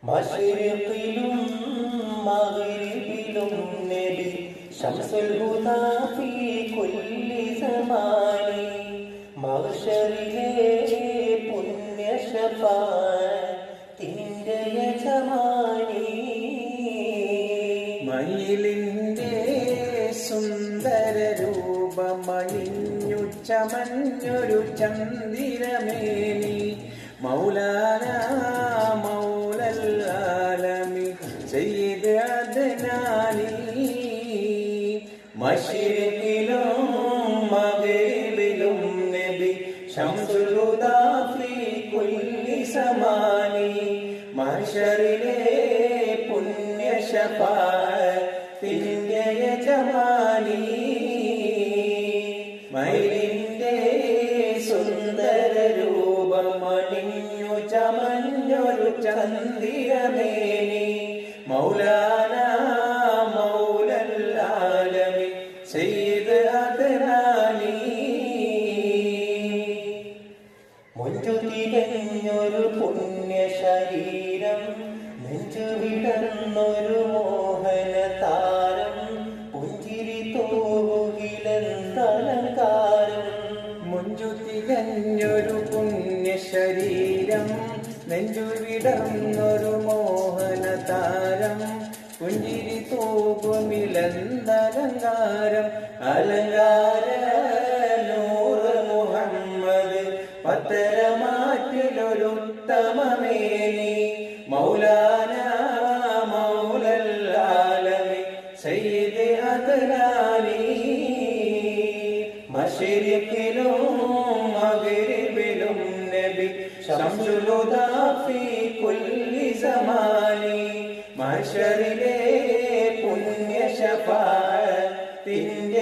മശരിഖിലും മഗ്രിബിലും നബി ശംസുൽ ഹുദാ ഫീ കുല്ലി സമാനി മഹ്ശറിലെ പുണ്യ ശഫാഅത്തിന്റെ യജമാനി മയിലിന്റെ സുന്ദര രൂപമണിഞ്ഞു ചമഞ്ഞൊരു ചന്ദിരമേനി മൗലാന മൗലൽ ആലമി സയ്യിദ് അദ്നാനി മശരിഖിലും മഗ്രിബിലും നബി ശംസുൽ ഹുദാ ഫീ കുല്ലി സമാനി മഹ്ശറിലെ പുണ്യ ശഫാഅത്തിന്റെ യജമാനി മയിലിന്റെ സുന്ദര രൂപമണിഞ്ഞു ചമഞ്ഞൊരു ചന്ദിരമേനി മൗലാന മൗലൽ ആലമി സയ്യിദ് അദ്നാനി മുഞ്ചു തികഞ്ഞൊരു പുണ്യ ശരീരം നെഞ്ചു വിടർന്നൊരു മോഹന താരം പുഞ്ചിരി തോകിലെന്തലങ്കാരം മുഞ്ചു തികഞ്ഞൊരു പുണ്യ ശരീരം നെഞ്ചു വിടർന്നൊരു മോഹന താരം പുഞ്ചിരി തോകുമിലെന്തലങ്കാരം അലങ്കാര നൂറ് മുഹമ്മദ് പത്തരമാറ്റിലൊരുത്തമമേനി മൗലാന മൗലൽ ആലമി സയ്യിദ് അദ്നാനി മശരിഖിലും മഗ്രിബിലും നബി ശംസുൽ ഹുദാ ഫീ കുല്ലി സമാനി മഹ്ശറിലെ പുണ്യ ശഫാഅത്തിന്റെ